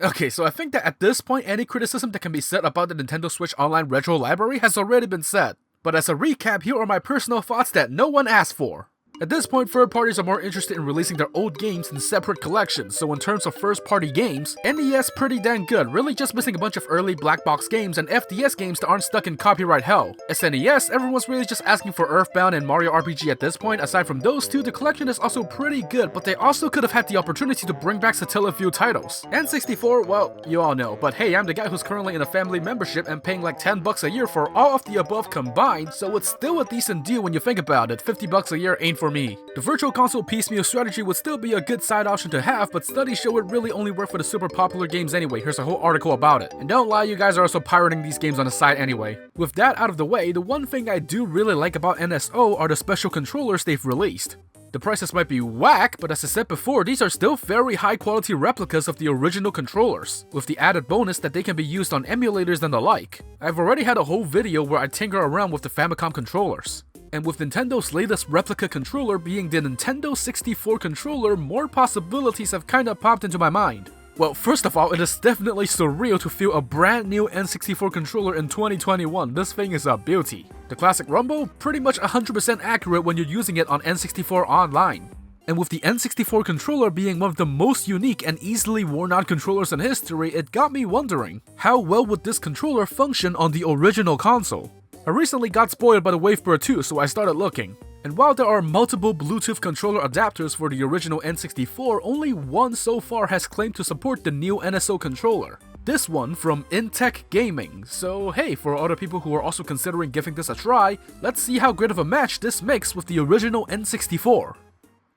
Okay, so I think that at this point, any criticism that can be said about the Nintendo Switch Online Retro Library has already been said. But as a recap, here are my personal thoughts that no one asked for. At this point, third parties are more interested in releasing their old games in separate collections, so in terms of first party games, NES pretty dang good, really just missing a bunch of early black box games and FDS games that aren't stuck in copyright hell. SNES, everyone's really just asking for Earthbound and Mario RPG at this point. Aside from those two, the collection is also pretty good, but they also could have had the opportunity to bring back Satellaview titles. N64, well, you all know, but hey, I'm the guy who's currently in a family membership and paying like $10 a year for all of the above combined, so it's still a decent deal when you think about it. $50 a year ain't for me. The Virtual Console piecemeal strategy would still be a good side option to have, but studies show it really only worked for the super popular games anyway. Here's a whole article about it. And don't lie, you guys are also pirating these games on the side anyway. With that out of the way, the one thing I do really like about NSO are the special controllers they've released. The prices might be whack, but as I said before, these are still very high quality replicas of the original controllers, with the added bonus that they can be used on emulators and the like. I've already had a whole video where I tinker around with the Famicom controllers. And with Nintendo's latest replica controller being the Nintendo 64 controller, more possibilities have kinda popped into my mind. Well, first of all, it is definitely surreal to feel a brand new N64 controller in 2021, this thing is a beauty. The classic rumble, pretty much 100% accurate when you're using it on N64 Online. And with the N64 controller being one of the most unique and easily worn out controllers in history, it got me wondering, how well would this controller function on the original console? I recently got spoiled by the Wavebird 2, so I started looking. And while there are multiple Bluetooth controller adapters for the original N64, only one so far has claimed to support the new NSO controller. This one from IntecGaming. So hey, for other people who are also considering giving this a try, let's see how great of a match this makes with the original N64.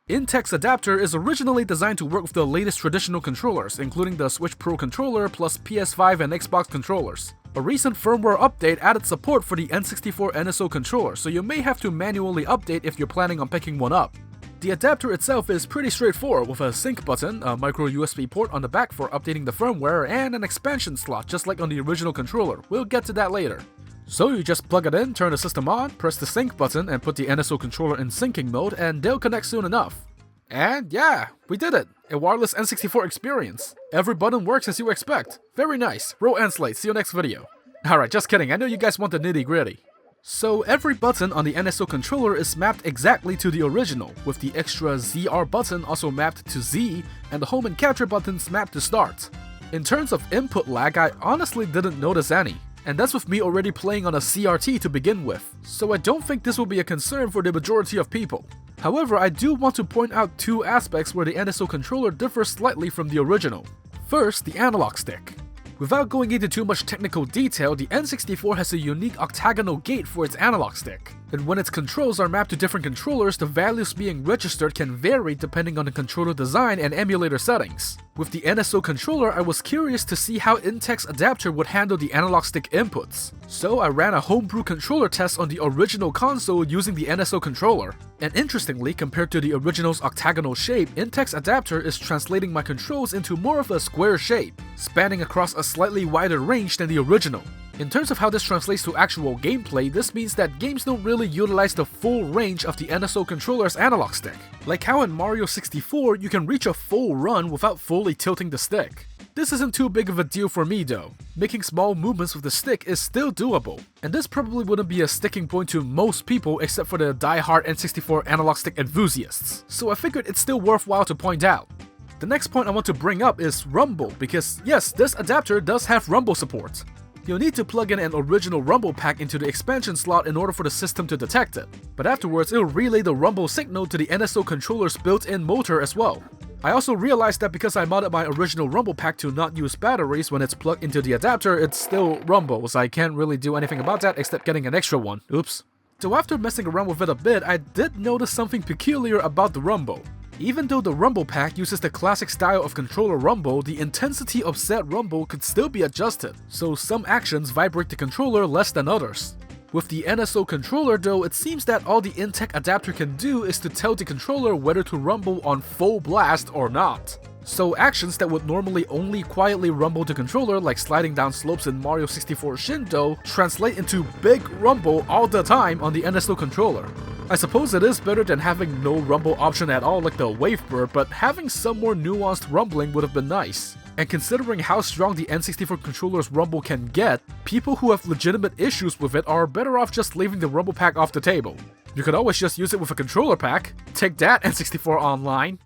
Intec's adapter is originally designed to work with the latest traditional controllers, including the Switch Pro controller plus PS5 and Xbox controllers. A recent firmware update added support for the N64 NSO controller, so you may have to manually update if you're planning on picking one up. The adapter itself is pretty straightforward, with a sync button, a micro USB port on the back for updating the firmware, and an expansion slot just like on the original controller. We'll get to that later. So you just plug it in, turn the system on, press the sync button, and put the NSO controller in syncing mode, and they'll connect soon enough. And yeah, we did it! A wireless N64 experience. Every button works as you expect. Very nice. Roll endslate, see you next video. Alright, just kidding, I know you guys want the nitty gritty. So every button on the NSO controller is mapped exactly to the original, with the extra ZR button also mapped to Z, and the home and capture buttons mapped to start. In terms of input lag, I honestly didn't notice any. And that's with me already playing on a CRT to begin with, so I don't think this will be a concern for the majority of people. However, I do want to point out two aspects where the NSO controller differs slightly from the original. First, the analog stick. Without going into too much technical detail, the N64 has a unique octagonal gate for its analog stick. And when its controls are mapped to different controllers, the values being registered can vary depending on the controller design and emulator settings. With the NSO controller, I was curious to see how Intec's adapter would handle the analog stick inputs. So I ran a homebrew controller test on the original console using the NSO controller. And interestingly, compared to the original's octagonal shape, Intec's adapter is translating my controls into more of a square shape, spanning across a slightly wider range than the original. In terms of how this translates to actual gameplay, this means that games don't really utilize the full range of the NSO controller's analog stick. Like how in Mario 64, you can reach a full run without fully tilting the stick. This isn't too big of a deal for me though. Making small movements with the stick is still doable, and this probably wouldn't be a sticking point to most people except for the die-hard N64 analog stick enthusiasts, so I figured it's still worthwhile to point out. The next point I want to bring up is Rumble, because yes, this adapter does have Rumble support. You'll need to plug in an original Rumble pack into the expansion slot in order for the system to detect it, but afterwards it'll relay the Rumble signal to the NSO controller's built-in motor as well. I also realized that because I modded my original Rumble pack to not use batteries when it's plugged into the adapter, it still rumbles. I can't really do anything about that except getting an extra one. Oops. So after messing around with it a bit, I did notice something peculiar about the Rumble. Even though the Rumble pack uses the classic style of controller rumble, the intensity of said rumble could still be adjusted, so some actions vibrate the controller less than others. With the NSO controller though, it seems that all the Intec adapter can do is to tell the controller whether to rumble on full blast or not. So actions that would normally only quietly rumble the controller, like sliding down slopes in Mario 64 Shindo, translate into big rumble all the time on the NSO controller. I suppose it is better than having no rumble option at all like the Wavebird, but having some more nuanced rumbling would have been nice. And considering how strong the N64 controller's rumble can get, people who have legitimate issues with it are better off just leaving the rumble pack off the table. You could always just use it with a controller pack. Take that, N64 Online!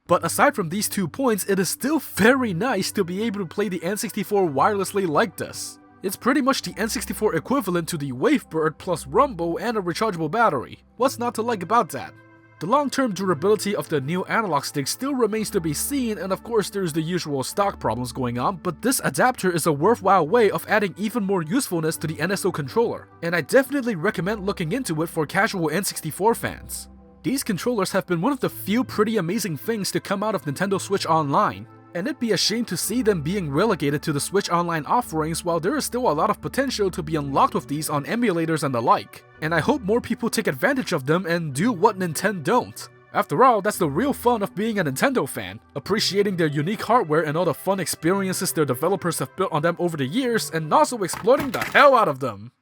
But aside from these 2 points, it is still very nice to be able to play the N64 wirelessly like this. It's pretty much the N64 equivalent to the Wavebird plus rumble and a rechargeable battery. What's not to like about that? The long-term durability of the new analog stick still remains to be seen, and of course there's the usual stock problems going on, but this adapter is a worthwhile way of adding even more usefulness to the NSO controller, and I definitely recommend looking into it for casual N64 fans. These controllers have been one of the few pretty amazing things to come out of Nintendo Switch Online, and it'd be a shame to see them being relegated to the Switch Online offerings while there is still a lot of potential to be unlocked with these on emulators and the like. And I hope more people take advantage of them and do what Nintendo don't. After all, that's the real fun of being a Nintendo fan, appreciating their unique hardware and all the fun experiences their developers have built on them over the years, and also exploiting the hell out of them.